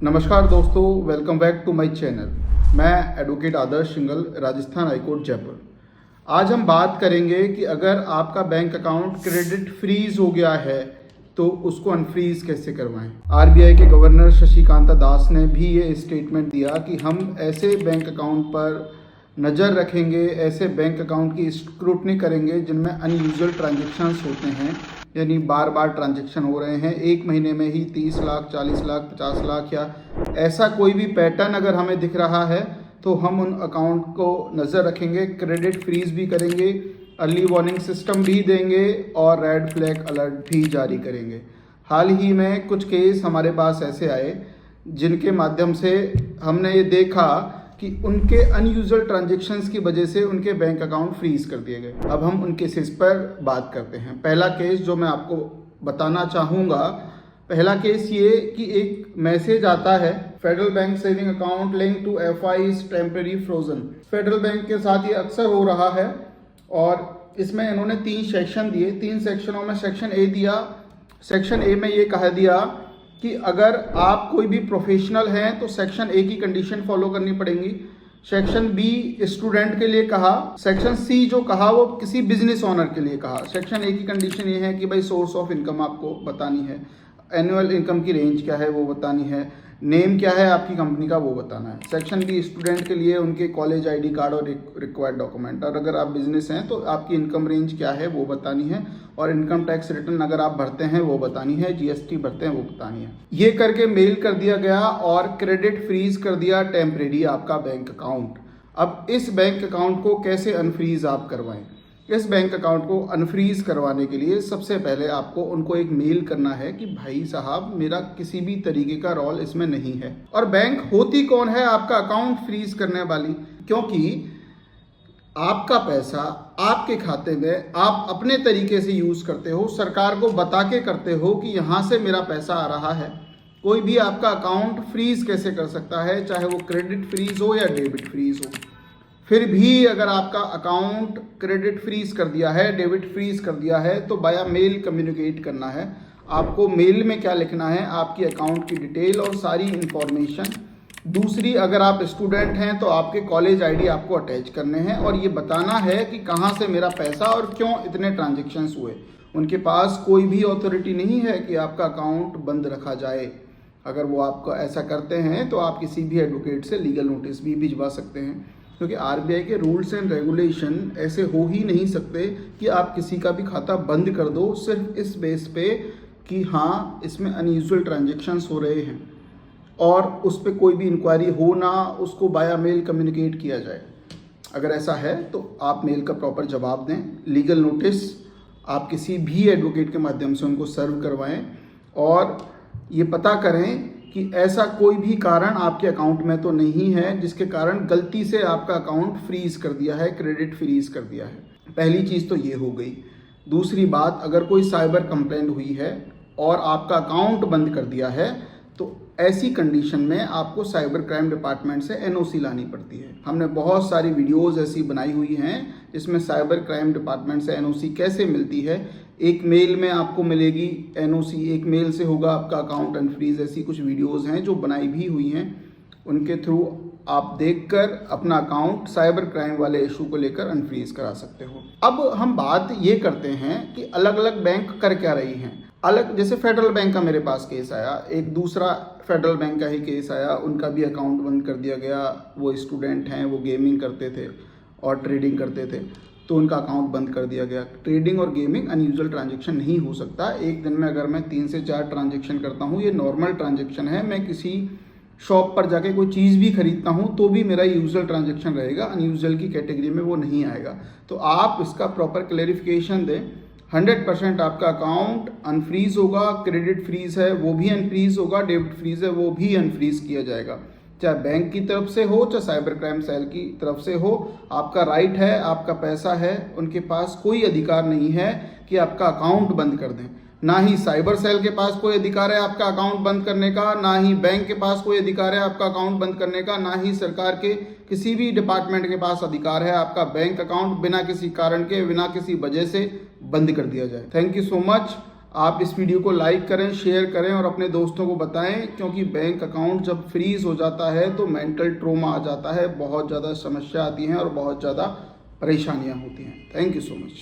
नमस्कार दोस्तों, welcome back to my channel. मैं एडवोकेट आदर्श सिंघल, राजस्थान हाईकोर्ट जयपुर। आज हम बात करेंगे कि अगर आपका बैंक अकाउंट क्रेडिट फ्रीज हो गया है तो उसको अनफ्रीज कैसे करवाएं। आरबीआई के गवर्नर शशिकांता दास ने भी ये स्टेटमेंट दिया कि हम ऐसे बैंक अकाउंट पर नज़र रखेंगे, ऐसे बैंक अकाउंट की स्क्रूटनी करेंगे जिनमें अनयूजुअल ट्रांजेक्शन्स होते हैं, यानी बार बार ट्रांजैक्शन हो रहे हैं, एक महीने में ही 30 लाख, 40 लाख, 50 लाख या ऐसा कोई भी पैटर्न अगर हमें दिख रहा है तो हम उन अकाउंट को नज़र रखेंगे, क्रेडिट फ्रीज भी करेंगे, अर्ली वार्निंग सिस्टम भी देंगे और रेड फ्लैग अलर्ट भी जारी करेंगे। हाल ही में कुछ केस हमारे पास ऐसे आए जिनके माध्यम से हमने ये देखा कि उनके अनयूजुअल ट्रांजैक्शंस की वजह से उनके बैंक अकाउंट फ्रीज कर दिए गए। अब हम उन केसेस पर बात करते हैं। पहला केस जो मैं आपको बताना चाहूँगा, पहला केस ये कि एक मैसेज आता है, Federal Bank saving account link to FI is temporary frozen. Federal Bank के साथ ये अक्सर हो रहा है और इसमें इन्होंने 3 सेक्शन दिए। 3 सेक्शनों में सेक्शन ए दिया। सेक्शन ए में ये कहा दिया कि अगर आप कोई भी प्रोफेशनल हैं तो सेक्शन ए की कंडीशन फॉलो करनी पड़ेगी। सेक्शन बी स्टूडेंट के लिए कहा। सेक्शन सी जो कहा वो किसी बिजनेस ओनर के लिए कहा। सेक्शन ए की कंडीशन ये है कि भाई सोर्स ऑफ इनकम आपको बतानी है, एनुअल इनकम की रेंज क्या है वो बतानी है, नेम क्या है आपकी कंपनी का वो बताना है। सेक्शन बी स्टूडेंट के लिए उनके कॉलेज आईडी कार्ड और रिक्वायर्ड डॉक्यूमेंट, और अगर आप बिजनेस हैं तो आपकी इनकम रेंज क्या है वो बतानी है, और इनकम टैक्स रिटर्न अगर आप भरते हैं वो बतानी है, जीएसटी भरते हैं वो बतानी है। ये करके मेल कर दिया गया और क्रेडिट फ्रीज कर दिया टेम्परेरी आपका बैंक अकाउंट। अब इस बैंक अकाउंट को कैसे अनफ्रीज आप करवाएं? इस बैंक अकाउंट को अनफ्रीज करवाने के लिए सबसे पहले आपको उनको एक मेल करना है कि भाई साहब मेरा किसी भी तरीके का रोल इसमें नहीं है। और बैंक होती कौन है आपका अकाउंट फ्रीज करने वाली? क्योंकि आपका पैसा आपके खाते में आप अपने तरीके से यूज़ करते हो, सरकार को बता के करते हो कि यहाँ से मेरा पैसा आ रहा है। कोई भी आपका अकाउंट फ्रीज कैसे कर सकता है, चाहे वो क्रेडिट फ्रीज हो या डेबिट फ्रीज हो। फिर भी अगर आपका अकाउंट क्रेडिट फ्रीज कर दिया है, डेबिट फ्रीज कर दिया है, तो बाया मेल कम्युनिकेट करना है। आपको मेल में क्या लिखना है? आपकी अकाउंट की डिटेल और सारी इंफॉर्मेशन। दूसरी, अगर आप स्टूडेंट हैं तो आपके कॉलेज आईडी आपको अटैच करने हैं और ये बताना है कि कहाँ से मेरा पैसा और क्यों इतने ट्रांजेक्शन्स हुए। उनके पास कोई भी अथॉरिटी नहीं है कि आपका अकाउंट बंद रखा जाए। अगर वो आपको ऐसा करते हैं तो आप किसी भी एडवोकेट से लीगल नोटिस भी भिजवा सकते हैं, क्योंकि आरबीआई के रूल्स एंड रेगुलेशन ऐसे हो ही नहीं सकते कि आप किसी का भी खाता बंद कर दो सिर्फ इस बेस पे कि हाँ इसमें अनयूजुअल ट्रांजैक्शंस हो रहे हैं और उस पर कोई भी इंक्वायरी हो ना, उसको बाया मेल कम्युनिकेट किया जाए। अगर ऐसा है तो आप मेल का प्रॉपर जवाब दें। लीगल नोटिस आप किसी भी एडवोकेट के माध्यम से उनको सर्व करवाएं और ये पता करें कि ऐसा कोई भी कारण आपके अकाउंट में तो नहीं है जिसके कारण गलती से आपका अकाउंट फ्रीज कर दिया है, क्रेडिट फ्रीज कर दिया है। पहली चीज़ तो ये हो गई। दूसरी बात, अगर कोई साइबर कंप्लेंट हुई है और आपका अकाउंट बंद कर दिया है तो ऐसी कंडीशन में आपको साइबर क्राइम डिपार्टमेंट से एनओसी लानी पड़ती है। हमने बहुत सारी वीडियोस ऐसी बनाई हुई हैं जिसमें साइबर क्राइम डिपार्टमेंट से एनओसी कैसे मिलती है। एक मेल में आपको मिलेगी एनओसी, एक मेल से होगा आपका अकाउंट अनफ्रीज। ऐसी कुछ वीडियोस हैं जो बनाई भी हुई हैं, उनके थ्रू आप देखकर अपना अकाउंट साइबर क्राइम वाले इशू को लेकर अनफ्रीज करा सकते हो। अब हम बात ये करते हैं कि अलग अलग बैंक कर क्या रही हैं। अलग, जैसे फेडरल बैंक का मेरे पास केस आया, एक दूसरा फेडरल बैंक का ही केस आया, उनका भी अकाउंट बंद कर दिया गया। वो स्टूडेंट हैं, वो गेमिंग करते थे और ट्रेडिंग करते थे तो उनका अकाउंट बंद कर दिया गया। ट्रेडिंग और गेमिंग अनयूजुअल ट्रांजैक्शन नहीं हो सकता। एक दिन में अगर मैं 3 से 4 ट्रांजैक्शन करता हूँ, ये नॉर्मल ट्रांजैक्शन है। मैं किसी शॉप पर जाके कोई चीज़ भी खरीदता हूँ तो भी मेरा यूजुअल ट्रांजैक्शन रहेगा, अनयूजुअल की कैटेगरी में वो नहीं आएगा। तो आप इसका प्रॉपर क्लैरिफिकेशन दें। 100% आपका अकाउंट अनफ्रीज होगा, क्रेडिट फ्रीज है वो भी अनफ्रीज होगा, डेबिट फ्रीज है वो भी अनफ्रीज किया जाएगा, चाहे बैंक की तरफ से हो चाहे साइबर क्राइम सेल की तरफ से हो। आपका राइट है, आपका पैसा है, उनके पास कोई अधिकार नहीं है कि आपका अकाउंट बंद कर दें। ना ही साइबर सेल के पास कोई अधिकार है आपका अकाउंट बंद करने का, ना ही बैंक के पास कोई अधिकार है आपका अकाउंट बंद करने का, ना ही सरकार के किसी भी डिपार्टमेंट के पास अधिकार है आपका बैंक अकाउंट बिना किसी कारण के, बिना किसी वजह से बंद कर दिया जाए। Thank you so much. आप इस वीडियो को लाइक करें, शेयर करें और अपने दोस्तों को बताएं, क्योंकि बैंक अकाउंट जब फ्रीज़ हो जाता है तो मेंटल ट्रॉमा आ जाता है, बहुत ज़्यादा समस्या आती हैं और बहुत ज़्यादा परेशानियां होती हैं। Thank you so much.